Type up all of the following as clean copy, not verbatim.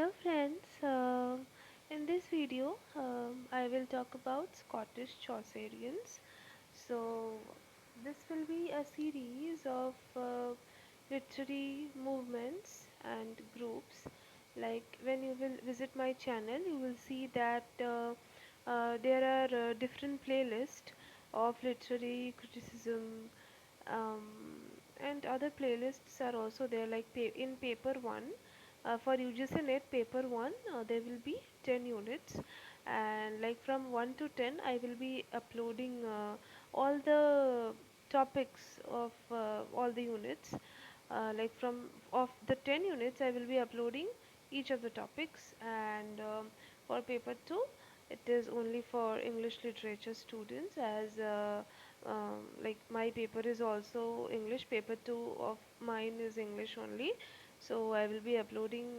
Hello friends, in this video I will talk about Scottish Chaucerians. So this will be a series of literary movements and groups. Like when you will visit my channel you will see that there are different playlists of literary criticism, um, and other playlists are also there, like in paper 1, for UGC net paper 1 there will be 10 units, and like from 1 to 10 I will be uploading all the topics of all the units. Like from of the 10 units I will be uploading each of the topics, and for paper 2 it is only for English literature students, as like my paper is also English. Paper 2 of mine is English only, so I will be uploading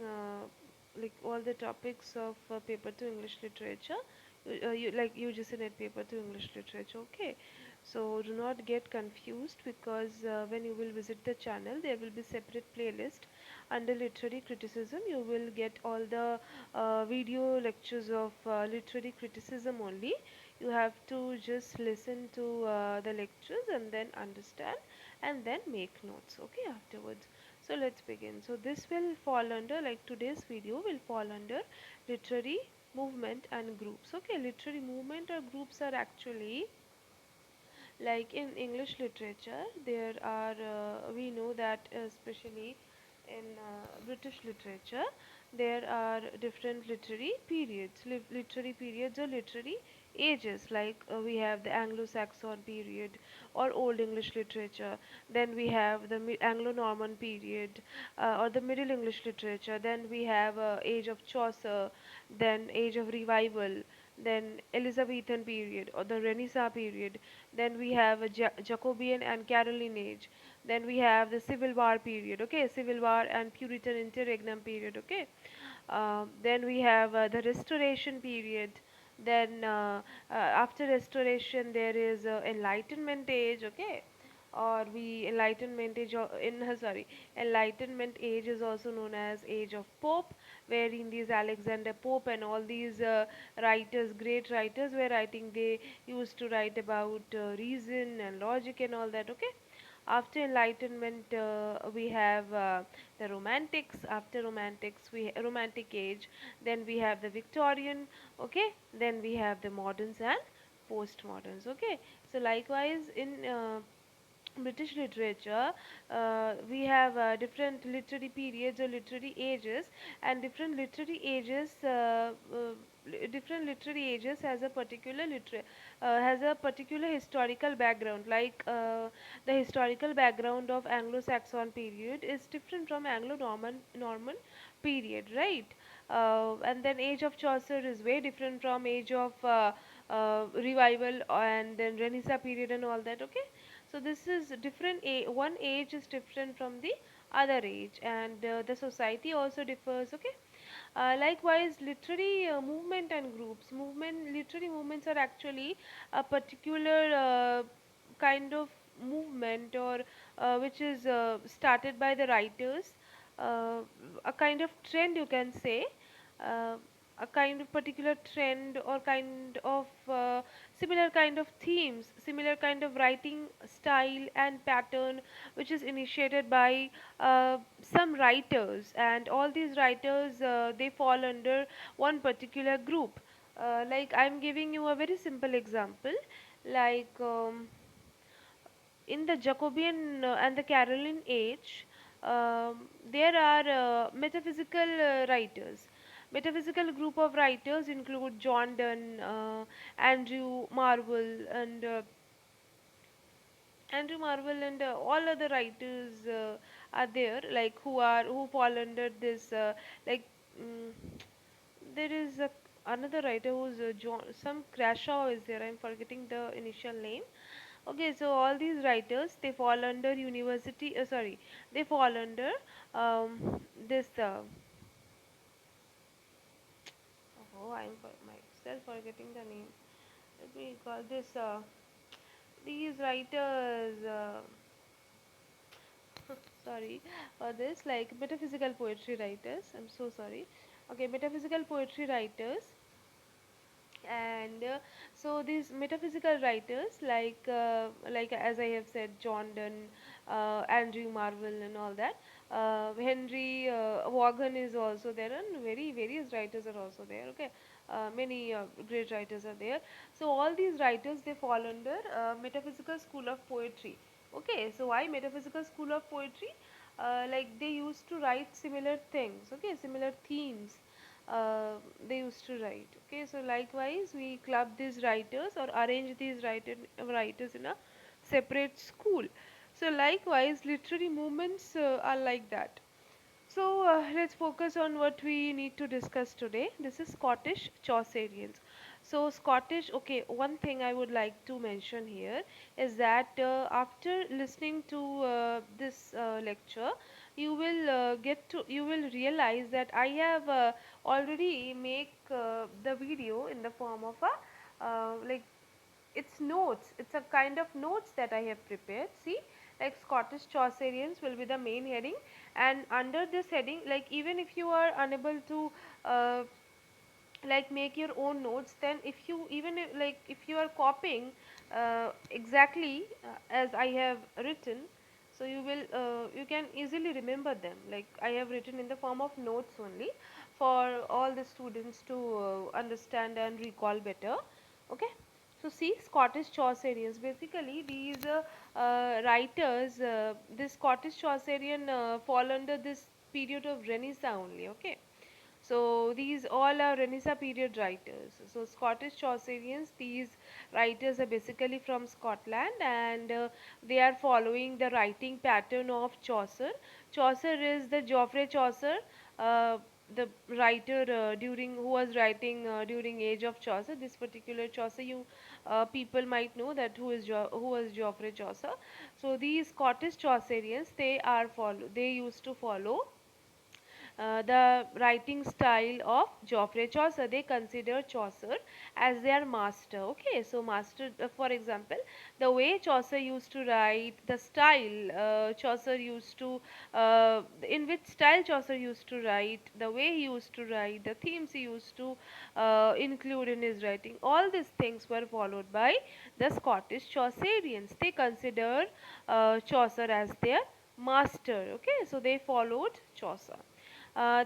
like all the topics of paper 2 English literature, like UGC net paper 2 English literature. Okay, so do not get confused, because when you will visit the channel there will be separate playlist under literary criticism. You will get all the video lectures of literary criticism only. You have to just listen to the lectures and then understand and then make notes, okay, afterwards. So let's begin. So this will fall under, like today's video will fall under literary movement and groups. Okay, literary movement or groups are actually, like in English literature there are we know that especially in British literature there are different literary periods, literary periods or literary ages. Like we have the Anglo-Saxon period or Old English literature, then we have the Anglo-Norman period, or the Middle English literature, then we have age of Chaucer, then age of revival, then Elizabethan period or the Renaissance period, then we have a Jacobean and Caroline age, then we have the Civil War period, okay, Civil War and Puritan interregnum period, okay. Then we have the Restoration period, then after Restoration there is Enlightenment age, okay, or we Enlightenment age in sorry, Enlightenment age is also known as age of Pope, wherein these Alexander Pope and all these writers, great writers were writing. They used to write about reason and logic and all that, okay. After Enlightenment we have the Romantics. After Romantics we Romantic age, then we have the Victorian, okay, then we have the moderns and postmoderns, okay. So likewise in British literature, we have different literary periods or literary ages, and different literary ages has a particular has a particular historical background. Like the historical background of Anglo-Saxon period is different from Anglo-Norman period, right? And then age of Chaucer is way different from age of revival and then Renaissance period and all that, okay. So this is different. One age is different from the other age, and the society also differs, okay. Likewise, literary movement and groups. Literary movements are actually a particular kind of movement, or which is started by the writers, uh, a kind of trend you can say, uh, a kind of particular trend or kind of similar kind of themes, similar kind of writing style and pattern, which is initiated by some writers, and all these writers they fall under one particular group. Like I'm giving you a very simple example, like in the Jacobean and the Caroline age, there are metaphysical writers. Metaphysical group of writers include John Donne, Andrew Marvell, and all other writers are there, like who fall under this. Like mm, there is another writer who's John, some Crashaw is there. I'm forgetting the initial name. Okay, so all these writers they fall under university. Sorry, they fall under this. Oh, I'm myself forgetting the name. Let me call this. These writers. Sorry for this, like metaphysical poetry writers. I'm so sorry. Okay, metaphysical poetry writers. And so these metaphysical writers like as I have said, John Donne, Andrew Marvell and all that, Henry Vaughan is also there, and very various writers are also there. Okay, many great writers are there. So all these writers, they fall under metaphysical school of poetry. Okay, so why metaphysical school of poetry? Like they used to write similar things, okay, similar themes, uh, they used to write. Okay, so likewise we club these writers or arrange these writers in a separate school. So likewise literary movements are like that. So let's focus on what we need to discuss today. This is Scottish Chaucerians. So Scottish, okay, one thing I would like to mention here is that after listening to this lecture, you will realize that I have already make the video in the form of a like it's notes. It's a kind of notes that I have prepared. See, like Scottish Chaucerians will be the main heading, and under this heading, like even if you are unable to uh, like make your own notes, then if you even like if you are copying exactly as I have written, so you can easily remember them. Like I have written in the form of notes only for all the students to understand and recall better. Okay, so see, Scottish Chaucerians, basically these writers, this Scottish Chaucerian fall under this period of Renaissance only. Okay, so these all are Renaissance period writers. So Scottish Chaucerians, these writers are basically from Scotland, and they are following the writing pattern of Chaucer. Chaucer is the Geoffrey Chaucer, uh, the writer during who was writing during age of Chaucer. This particular Chaucer, you people might know that who was Geoffrey Chaucer. So these Scottish Chaucerians, they used to follow the writing style of Geoffrey Chaucer. They consider Chaucer as their master. Okay, so master, for example, the way Chaucer used to write, the style Chaucer used to, in which style Chaucer used to write, the way he used to write, the themes he used to include in his writing, all these things were followed by the Scottish Chaucerians. They considered Chaucer as their master. Okay, so they followed Chaucer.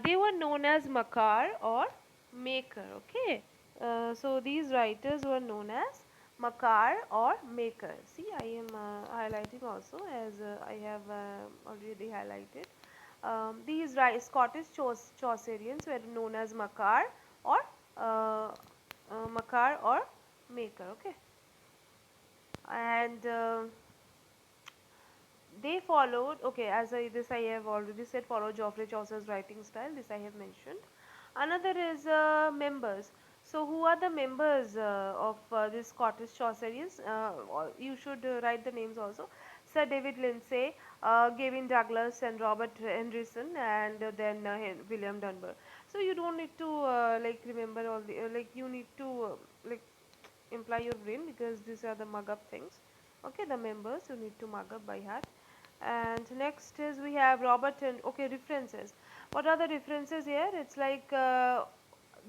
They were known as makar or maker. Okay, so these writers were known as makar or maker. See, I am highlighting also, as I have already highlighted. These Scottish Chaucerians were known as or uh, makar or maker. Okay, and they followed, okay, as I have already said, follow Geoffrey Chaucer's writing style. This I have mentioned. Another is members. So who are the members of this Scottish Chaucerians? You should write the names also. Sir David Lindsay, Gavin Douglas, and Robert Henderson, and then William Dunbar. So you don't need to like remember all the like you need to like imply your brain, because these are the mug up things. Okay, the members you need to mug up by heart. And next is we have Robert and, okay, references. What are the references here? It's like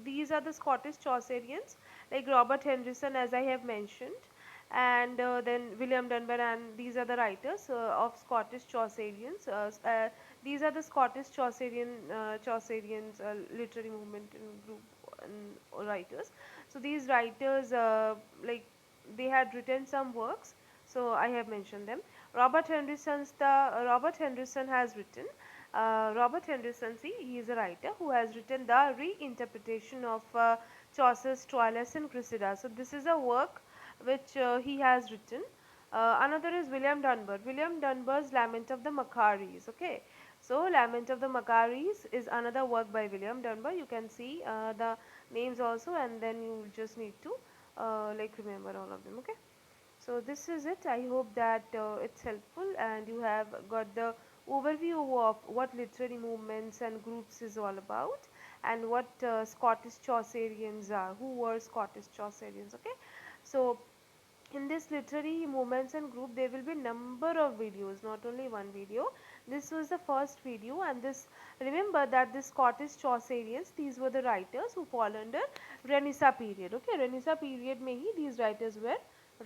these are the Scottish Chaucerians, like Robert Henderson, as I have mentioned, and then William Dunbar, and these are the writers of Scottish Chaucerians. These are the Scottish Chaucerians literary movement and group and writers. So these writers, like they had written some works. So I have mentioned them. Robert Henderson has written. Robert Henderson, see, he is a writer who has written the reinterpretation of Chaucer's Troilus and Cressida. So this is a work which he has written. Another is William Dunbar. William Dunbar's Lament of the Macquaries. Okay, so Lament of the Macquaries is another work by William Dunbar. You can see the names also, and then you just need to like remember all of them. Okay. So this is it. I hope that it's helpful and you have got the overview of what literary movements and groups is all about, and what Scottish Chaucerians are, who were Scottish Chaucerians. Okay, so in this literary movements and group there will be number of videos, not only one video. This was the first video, and this, remember that the Scottish Chaucerians, these were the writers who fall under Renaissance period. Okay, Renaissance period में ही these writers were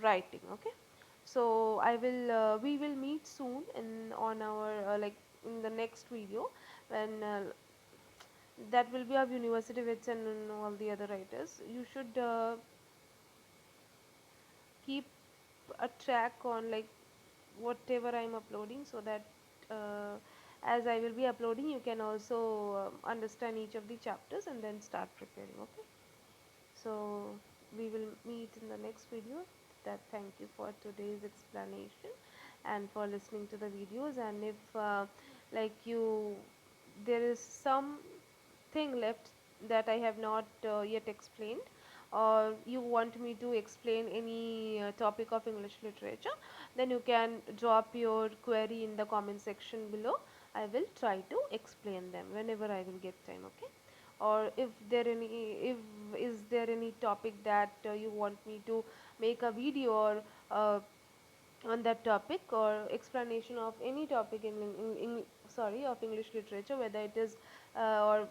writing. Okay, so we will meet soon in on our like in the next video, when that will be of University Wits and all the other writers. You should keep a track on like whatever I am uploading, so that uh, as I will be uploading, you can also understand each of the chapters and then start preparing. Okay, so we will meet in the next video. That, thank you for today's explanation and for listening to the videos. And if like you there is some thing left that I have not yet explained, or you want me to explain any topic of English literature, then you can drop your query in the comment section below. I will try to explain them whenever I will get time. Okay, or if is there any topic that you want me to make a video or on that topic, or explanation of any topic in sorry of English literature, whether it is or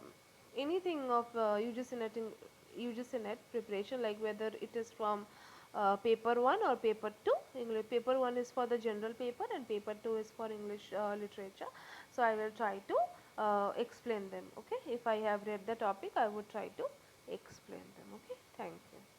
anything of UGC net preparation, like whether it is from paper 1 or paper 2. English paper 1 is for the general paper and paper 2 is for English literature. So I will try to explain them. Okay, if I have read the topic, I would try to explain them. Okay, thank you.